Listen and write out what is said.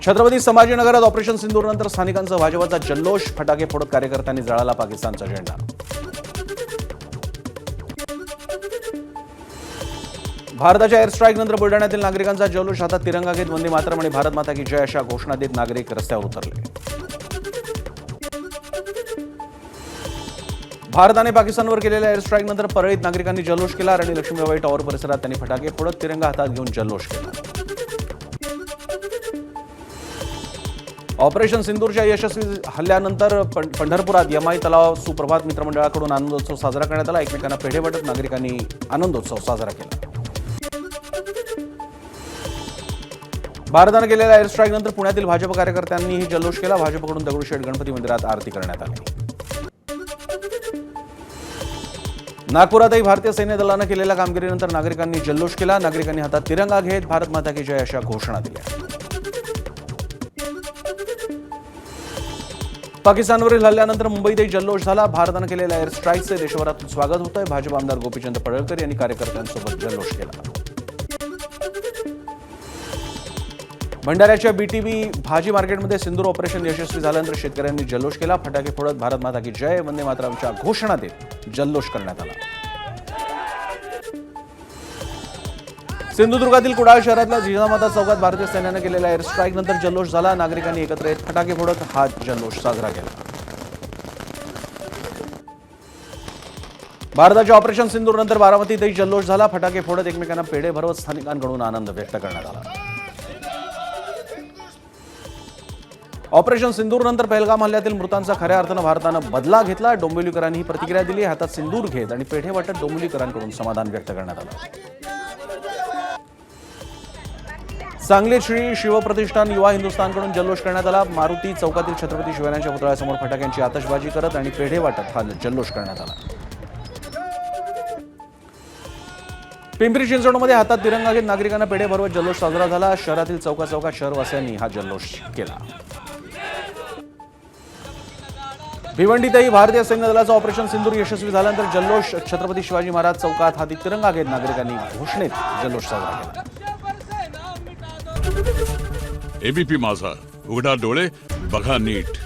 Chhatrapati संभाजीनगरात operation सिंदूरनंतर स्थानिकांचा भाजपचा जल्लोष, फटाके फोडत कार्यकर्त्यांनी जळाला पाकिस्तानचा झेंडा। भारताच्या एअर स्ट्राईकनंतर बुलढाण्यातील नागरिकांचा जल्लोष, हातात तिरंगा घेत वंदे मातरम आणि भारत माता की जय अशा घोषणा देत नागरिक रस्त्यावर उतरले। भारताने पाकिस्तानवर केलेल्या एअर स्ट्राईकनंतर परळीत नागरिकांनी जल्लोष केला। राणी लक्ष्मीबाई टॉवर परिसरात त्यांनी फटाके फोडत तिरंगा हातात घेऊन जल्लोष केला। ऑपरेशन सिंदूरच्या यशस्वी हल्ल्यानंतर पंढरपुरात यमाई तलाव सुप्रभात मित्रमंडळाकडून आनंदोत्सव साजरा करण्यात आला। एकमेकांना पेढे वाटत नागरिकांनी आनंदोत्सव साजरा केला। भारताने केलेल्या एअर स्ट्राईकनंतर पुण्यातील भाजप कार्यकर्त्यांनीही जल्लोष केला। भाजपकडून दगडूशेठ गणपती मंदिरात आरती करण्यात आली। नागपुरातही भारतीय सैन्य दलानं केलेल्या कामगिरीनंतर नागरिकांनी जल्लोष केला। नागरिकांनी हातात तिरंगा घेत भारत माता की जय अशा घोषणा दिल्या। पाकिस्तानवरील हल्ल्यानंतर मुंबईतही जल्लोष झाला। भारतानं केलेल्या एअर स्ट्राईकचे देशभरातून स्वागत होतंय। भाजप आमदार गोपीचंद पडळकर यांनी कार्यकर्त्यांसोबत जल्लोष केला। भंडाऱ्याच्या बीटीबी भाजी मार्केटमध्ये सिंदूर ऑपरेशन यशस्वी झाल्यानंतर शेतकऱ्यांनी जल्लोष केला। फटाके फोडत भारत माता की जय, वंदे मातरमच्या घोषणा देत जल्लोष करण्यात आला। सिंधुदुर्गातील कुडाळ शहरातल्या जिजामाता चौकात भारतीय सैन्याने केलेल्या एअर स्ट्राईक नंतर जल्लोष झाला। नागरिकांनी एकत्र येत फटाके फोडत हा जल्लोष साजरा केला। भारताच्या ऑपरेशन सिंदूर नंतर बारामतीतही जल्लोष झाला। फटाके फोडत एकमेकांना पेढे भरवत स्थानिकांकडून आनंद व्यक्त करण्यात आला। ऑपरेशन सिंदूर नंतर पहलगाम हल्ल्यातील मृतांचा खऱ्या अर्थानं भारतानं बदला घेतला। डोंबिवलीकरांनी ही प्रतिक्रिया दिली। हातात सिंदूर घेत आणि पेढे वाटत डोंबिवलीकरांकडून समाधान व्यक्त करण्यात आलं। सांगलीत श्री शिवप्रतिष्ठान युवा हिंदुस्थानकडून जल्लोष करण्यात आला। मारुती चौकातील छत्रपती शिवरायांच्या पुतळ्यासमोर फटाक्यांची आतषबाजी करत आणि पेढे वाटत हा जल्लोष करण्यात आला। पिंपरी चिंचवडमध्ये हातात तिरंगा घेत नागरिकांना पेढे भरवत जल्लोष साजरा झाला। शहरातील चौकाचौकात शहरवासियांनी हा जल्लोष केला। भिवंडीतही भारतीय सैन्य दलाचं ऑपरेशन सिंदूर यशस्वी झाल्यानंतर जल्लोष, छत्रपती शिवाजी महाराज चौकात हाती तिरंगा घेत नागरिकांनी घोषणेत जल्लोष साजरा केला। एबीपी माझा, उघडा डोळे बघा नीट।